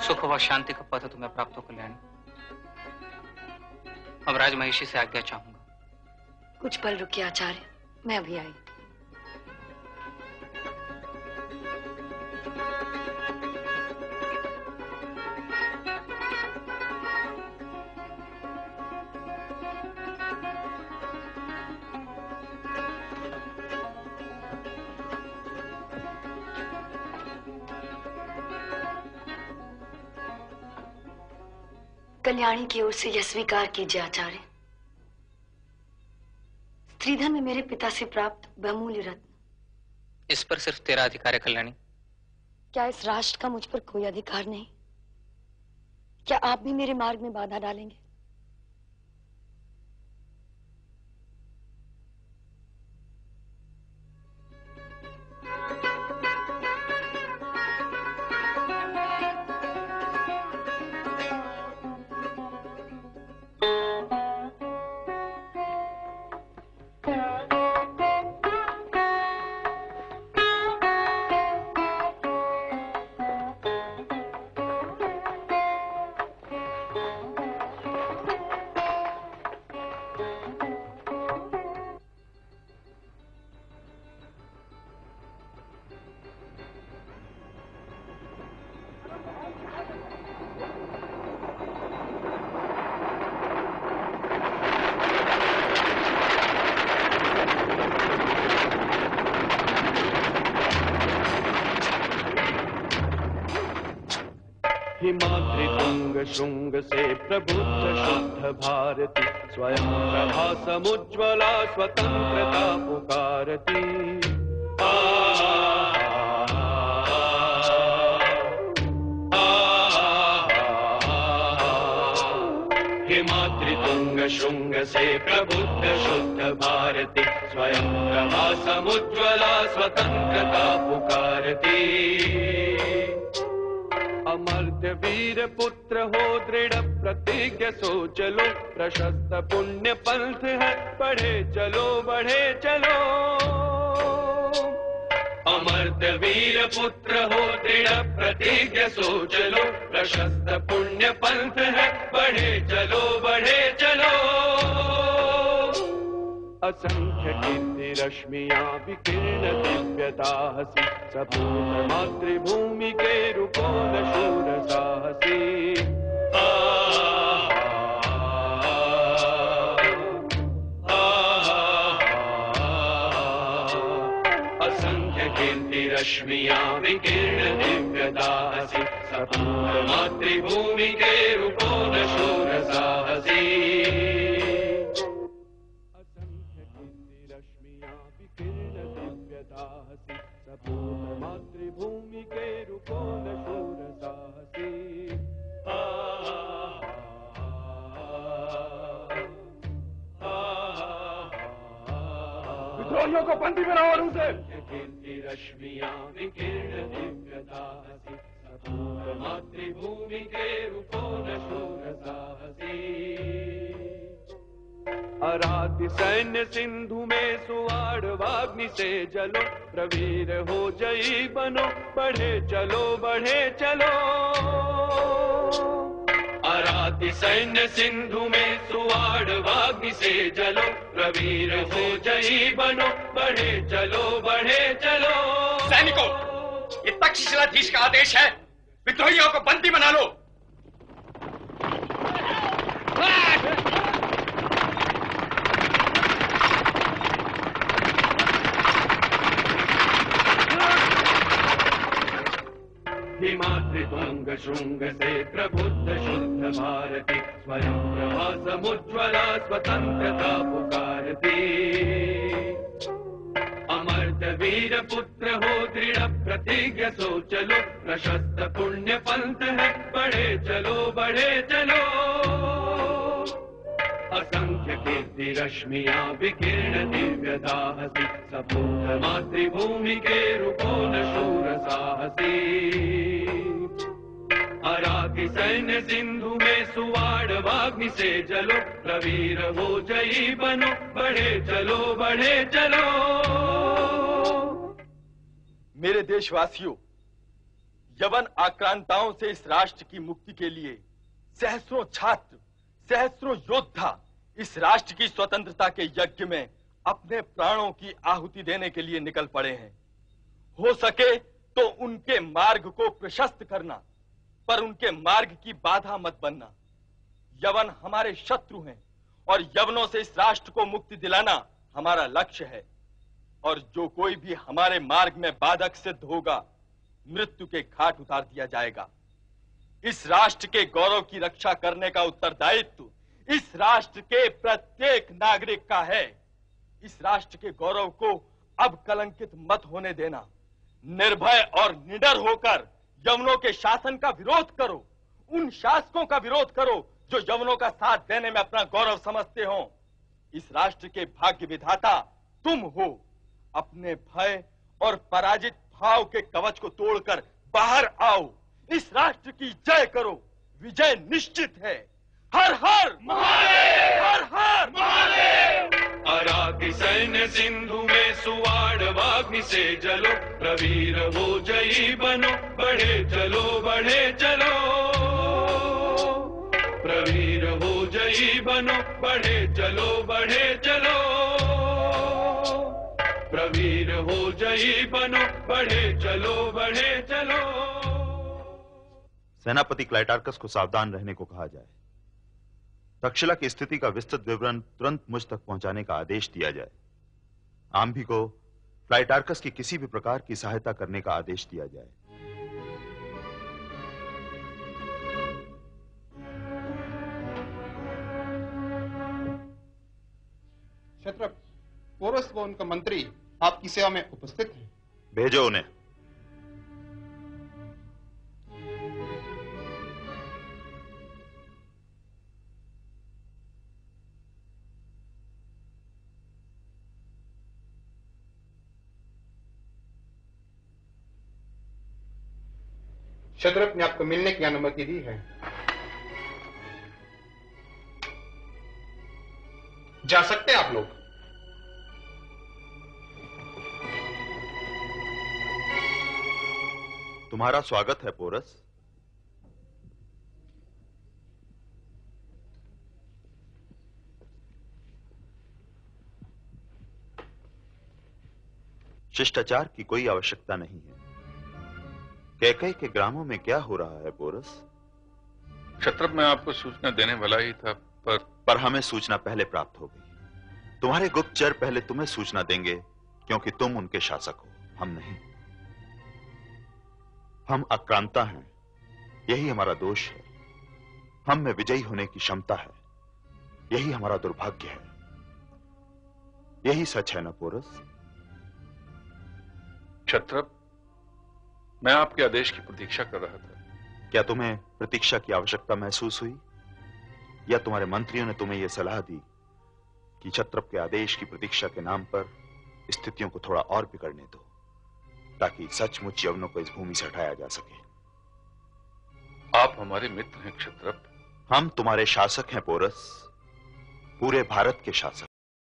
सुख व शांति का पद तुम्हें प्राप्त हो कल्याणी। अब राजमहिषी से आज्ञा चाहूंगा। कुछ पल रुकिए आचार्य, मैं अभी आई। कल्याणी की ओर से यह स्वीकार कीजिए आचार्य, स्त्रीधन में मेरे पिता से प्राप्त बहुमूल्य रत्न। इस पर सिर्फ तेरा अधिकार है कल्याणी। क्या इस राष्ट्र का मुझ पर कोई अधिकार नहीं? क्या आप भी मेरे मार्ग में बाधा डालेंगे? हिमाद्रि शुंग से प्रबुद्ध शुद्ध भारती, स्वयं प्रभा समुज्ज्वला स्वतंत्रता पुकारती। हिमाद्रि शुंग से प्रबुद्ध शुद्ध भारती, स्वयं प्रभा समुज्ज्वला स्वतंत्रता पुकारती। अमर्त्य वीर पुत्र हो दृढ़ प्रतिज्ञ सो चलो, प्रशस्त पुण्य पंथ है बढ़े चलो बढ़े चलो। अमर्त्य वीर पुत्र हो दृढ़ प्रतिज्ञ सो चलो, प्रशस्त पुण्य पंथ है बढ़े चलो बढ़े चलो। असंख्य कीर्ति रश्मियां विकीर्ण दिव्यता हसी, सपूर्ण मातृभूमि के रुकोन शूर साहसी। असंख्य कीर्ति रश्मियां विकीर्ण दिव्यता हसी, सपूर्ण मातृभूमि के रुकोन शूर साहसी। सपूर्ण मातृभूमि के रुकोन शूर साहसी। विद्रोहियों को बंदी बनाओ और उनसे कीर्ति रश्मियां विकीर्ण दिव्यता हसी, सपूर्ण मातृभूमि के रुकोन शूर साहसी। अराति सैन्य सिंधु में सुवाड़ वाग्नि से जलो, प्रवीर हो जयी बनो बढ़े चलो बढ़े चलो। अराति सैन्य सिंधु में सुवाड़ वाग्नि से जलो, प्रवीर हो जयी बनो बढ़े चलो बढ़े चलो। सैनिकों, ये तक्षशिलाधीश का आदेश है, विद्रोहियों को बंदी बना लो। हिमाद्रि शुंग से प्रबुद्ध शुद्ध भारती, स्वयं प्रभा समुज्ज्वला स्वतंत्रता पुकारती। अमर्त्य वीर पुत्र हो दृढ़ प्रतिज्ञ सो चलो, प्रशस्त पुण्य पंथ है बढ़े चलो बढ़े चलो। असंख्य कीर्ति रश्मियां विकीर्ण दिव्यता हसी, सपूर्ण मातृभूमि के रुकोन शूर साहसी। अराति सैन्य सिंधु में सुवाड़ वाग्नि से जलो, प्रवीर हो जयी बनो बढ़े चलो बढ़े चलो। मेरे देशवासियों, यवन आक्रांताओं से इस राष्ट्र की मुक्ति के लिए सहस्रों छात्र, सहस्रों योद्धा इस राष्ट्र की स्वतंत्रता के यज्ञ में अपने प्राणों की आहुति देने के लिए निकल पड़े हैं। हो सके तो उनके मार्ग को प्रशस्त करना, पर उनके मार्ग की बाधा मत बनना। यवन हमारे शत्रु हैं और यवनों से इस राष्ट्र को मुक्ति दिलाना हमारा लक्ष्य है। और जो कोई भी हमारे मार्ग में बाधक सिद्ध होगा, मृत्यु के घाट उतार दिया जाएगा। इस राष्ट्र के गौरव की रक्षा करने का उत्तरदायित्व इस राष्ट्र के प्रत्येक नागरिक का है। इस राष्ट्र के गौरव को अब कलंकित मत होने देना। निर्भय और निडर होकर यवनों के शासन का विरोध करो। उन शासकों का विरोध करो जो यवनों का साथ देने में अपना गौरव समझते हो। इस राष्ट्र के भाग्य विधाता तुम हो। अपने भय और पराजित भाव के कवच को तोड़कर बाहर आओ। इस राष्ट्र की जय करो। विजय निश्चित है। हर हर महादेव, हर हर महादेव। अराकी सैन्य सिंधु में सुवाड़ वाग्नि से जलो, प्रवीर हो जयी बनो, बढ़े चलो बढ़े चलो। प्रवीर हो जयी बनो, बढ़े चलो बढ़े चलो। प्रवीर हो जयी बनो, बढ़े चलो बढ़े चलो। सेनापति क्लाइटार्कस को सावधान रहने को कहा जाए। तक्षशिला की स्थिति का विस्तृत विवरण तुरंत मुझ तक पहुंचाने का आदेश दिया जाए। आम्भी को क्लाइटार्कस की किसी भी प्रकार की सहायता करने का आदेश दिया जाए। क्षत्रप, पोरस व उनका मंत्री आपकी सेवा में उपस्थित हैं। भेजो उन्हें। क्षत्रप ने आपको मिलने की अनुमति दी है। जा सकते हैं आप लोग। तुम्हारा स्वागत है पोरस। शिष्टाचार की कोई आवश्यकता नहीं है। कैकई के ग्रामों में क्या हो रहा है पोरस? क्षत्रप, मैं आपको सूचना देने वाला ही था, पर हमें सूचना पहले प्राप्त हो गई। तुम्हारे गुप्तचर पहले तुम्हें सूचना देंगे क्योंकि तुम उनके शासक हो, हम नहीं। हम आक्रांता हैं, यही हमारा दोष है। हम में विजयी होने की क्षमता है, यही हमारा दुर्भाग्य है। यही सच है ना पोरस? क्षत्रप, मैं आपके आदेश की प्रतीक्षा कर रहा था। क्या तुम्हें प्रतीक्षा की आवश्यकता महसूस हुई, या तुम्हारे मंत्रियों ने तुम्हें यह सलाह दी कि क्षत्रप के आदेश की प्रतीक्षा के नाम पर स्थितियों को थोड़ा और बिगड़ने दो, ताकि सचमुच यवनों को इस भूमि से हटाया जा सके? आप हमारे मित्र हैं क्षत्रप। हम तुम्हारे शासक हैं पोरस, पूरे भारत के शासक।